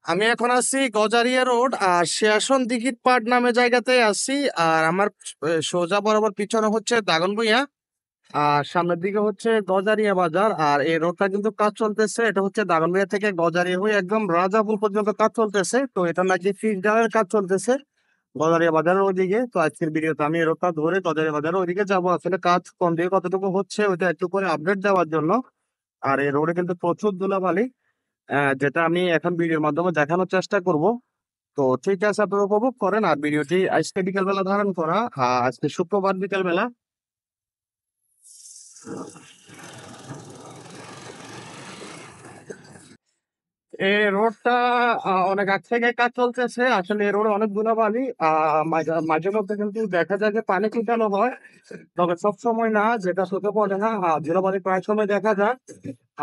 আমি এখন আছি গজারিয়া রোড আর শিয়াসন দিঘির পাড় নামে জায়গাতে আছি। আর আমার সোজা বরাবর পিছনে হচ্ছে দাগনভূঞা, আর সামনের দিকে হচ্ছে গজারিয়া বাজার। আর এই রোডটা কিন্তু কাজ চলতেছে, এটা হচ্ছে দাগনভূঞা থেকে গজারিয়া হয়ে একদম রাজাপুর পর্যন্ত কাজ চলতেছে। তো এটা নাকি ফিক্স ডালের কাজ চলতেছে গজারিয়া বাজারের ওইদিকে। তো আজকের ভিডিওতে আমি এই রোডটা ধরে গজারিয়া বাজারের ওইদিকে যাবো, আসলে কাজ কোন দিকে কতটুকু হচ্ছে ওইটা একটু করে আপডেট দেওয়ার জন্য। আর এই রোডে কিন্তু প্রচুর ধুলাবালি, যেটা আমি এখন ভিডিওর মাধ্যমে দেখানোর চেষ্টা করব। তো ঠিক আছে, আপনারা উপভোগ করেন। আর ভিডিওটি আজকে বিকেল বেলা ধারণ করা, আজকে শুক্রবার বিকেল বেলা। এই রোডটা অনেক আগ থেকে কাজ চলতেছে। আসলে এই রোডে অনেক ধুলাবালি, মাঝে মাঝে মধ্যে কিন্তু দেখা যায় যে পানি ছিটানো হয়, তবে সব সময় না, যেটা চোখে পড়ে না। ধুলাবালি প্রায় সময় দেখা যায়।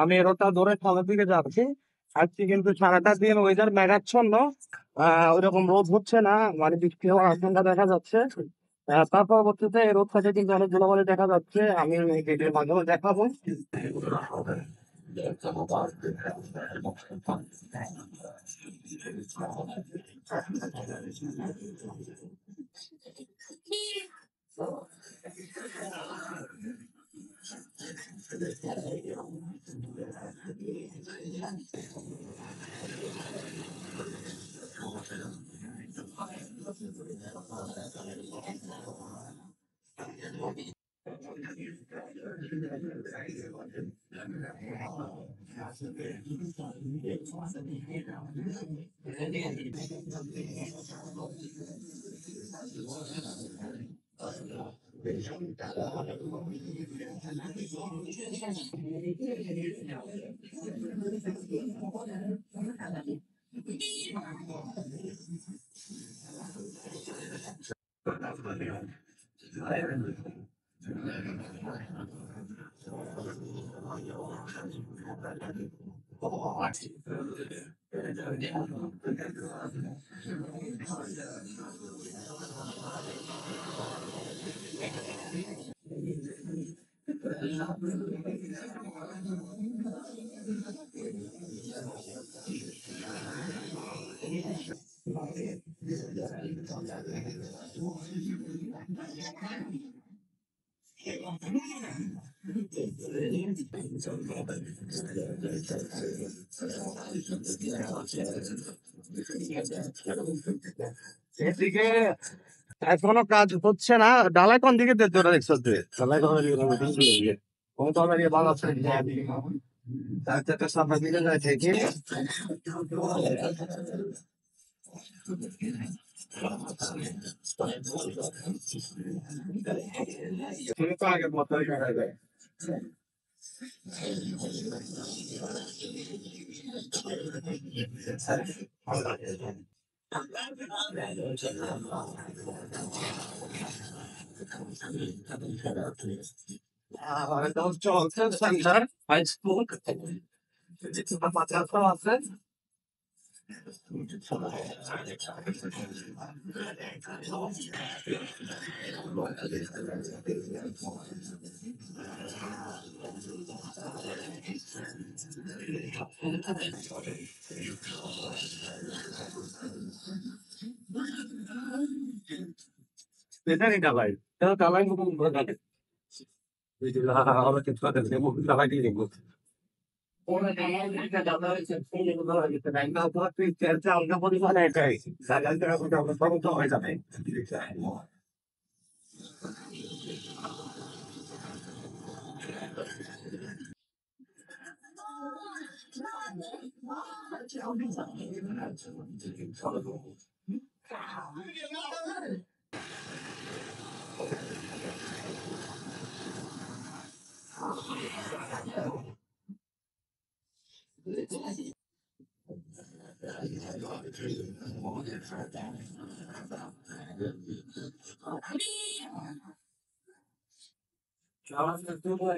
আমি এই রোডটা ধরে সামনের দিকে যাচ্ছি। আজকে কিন্তু সারাটা দিন ওয়েদার মেঘাচ্ছন্ন, ওইরকম রোদ হচ্ছে না, মানে বৃষ্টি হওয়ার আশঙ্কা দেখা যাচ্ছে। তার পরবর্তীতে এই রোদ থেকে কিন্তু অনেক ধুলাবালি দেখা যাচ্ছে, আমি এই ভিডিওর মাধ্যমে দেখাবো। এদিকে এখনো কাজ হচ্ছে না। ঢালাই কোন দিকে দিতে ওরা দেখছো তুই? ঢালাই কোন দিকে দিতে? কোন তো আমার ভালো আছে। তার সামনে দিকে যায় থেকে তুমি তো আগে মতো করা যায়। এটা হচ্ছে হোলসেল সেন্টার হাই স্কুল, মাদ্রাসা আছে। এটারই ঢালাই, এটা ঢালাই নতুন করে ঢালাই। আমরা কিছু কথা নেব, ঢালাই দিয়ে দেবো। ওরা ঢালাই একটা ঢালাই হয়েছে, সেইগুলো হয়ে গেছে। ব্যাংকা উপহার তুই চেলছে আলগা পরিমাণে এটাই। সাজাল টাকা কোটা সমস্ত হয়ে যাবে।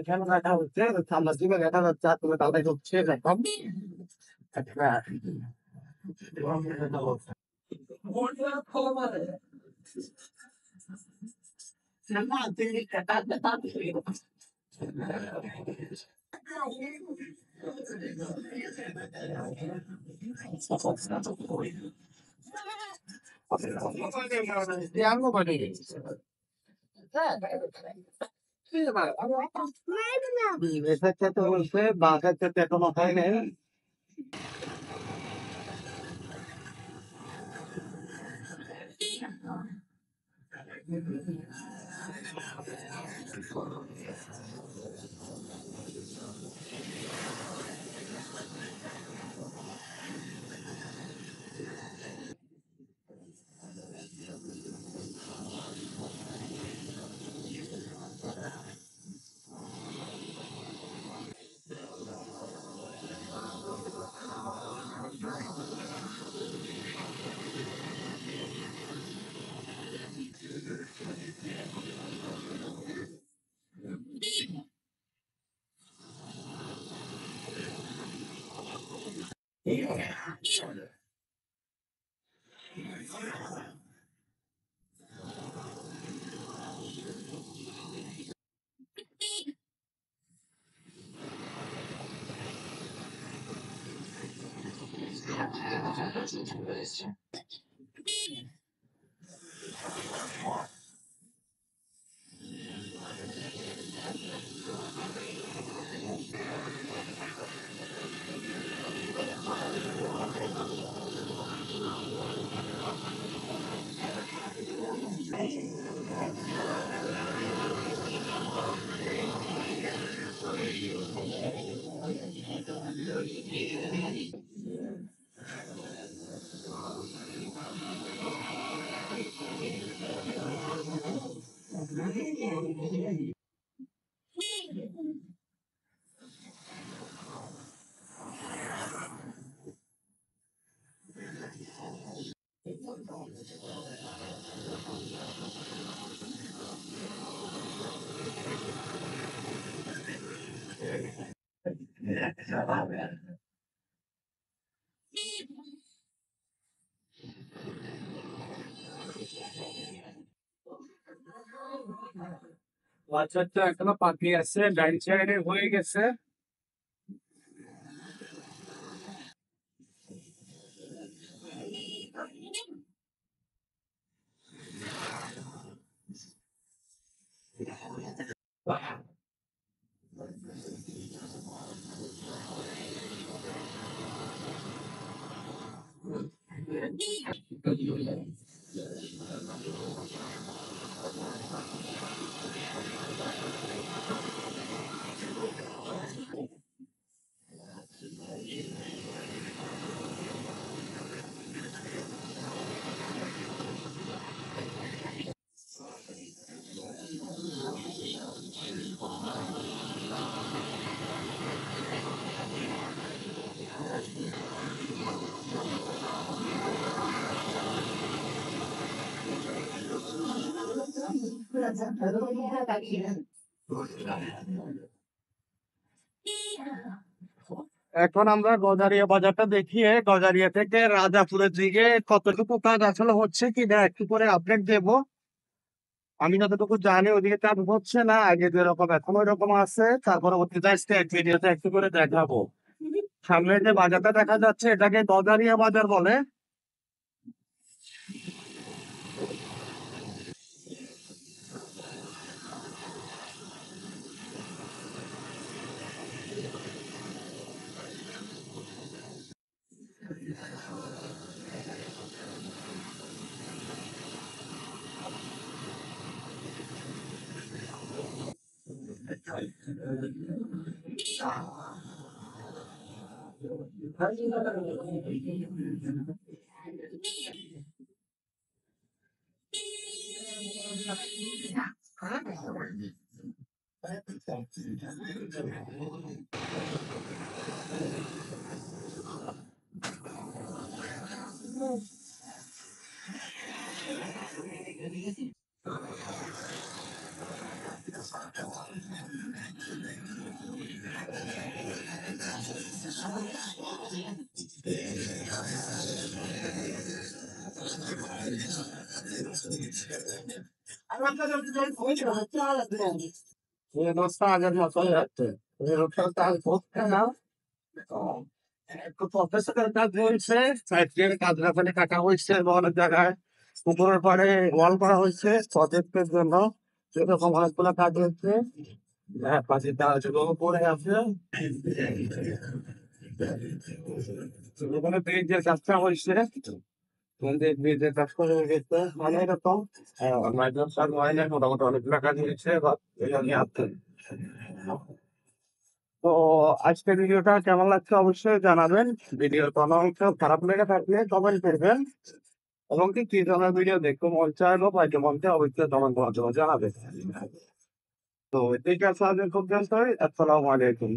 এখানে দেখা হচ্ছে, সামনের দিকে দেখা যাচ্ছে, আর তুমি তাহলে হচ্ছে এরকম একটা এটার সাথে বলছে বাঘের সাথে এখনো হয় নাই। বাচ্চাটা এখনো বাকি আছে, ডাইন সাইডে হয়ে গেছে। এখন আমরা গজারিয়া বাজারটা দেখিয়ে গজারিয়া থেকে রাজাপুরের দিকে কতটুকু কাজ আসলে হচ্ছে কিনা একটু করে আপডেট দেবো। আমি যতটুকু জানি ওদিকে কাজ হচ্ছে না, আগে যেরকম এখন ওই রকম আছে। তার পরবর্তীতে স্টেট ভিডিওতে একটু করে দেখাবো। সামনে যে বাজারটা দেখা যাচ্ছে এটাকে গজারিয়া বাজার বলে। এই রোডটা আগের মতোই আছে, এই রোডটা তার পক্ষে না। একটু প্রফেশনাল কাজ হয়েছে, সাইড দিয়ে কাজ রাখানে কাটা হয়েছে বা অনেক জায়গায় পুকুরের পাড়ে ওয়াল করা হয়েছে প্রজেক্টের জন্য। সেরকম অনেকগুলো কাজ হচ্ছে। হ্যাঁ, পাশে দেওয়ালগুলো পড়ে আছে। ওখানে ব্রিজের কাজটা হয়েছে। ব্রিজের কাজ করে গেছে মানে এরকম মাইক্রোসফট কাজ হয় না, মোটামুটি অনেকগুলো কাজ হয়েছে বা এই জন্য আছে। তো আজকের ভিডিওটা কেমন লাগছে অবশ্যই জানাবেন। ভিডিওর কোনো অংশ খারাপ লেগে থাকলে কমেন্ট করবেন এবং কি ধরনের ভিডিও দেখতে মন চাইলো বা মন চায় অবশ্যই কমেন্ট মাধ্যমে জানাবেন। তো ঠিক আছে, আজ এই পর্যন্তই। আসসালামু আলাইকুম।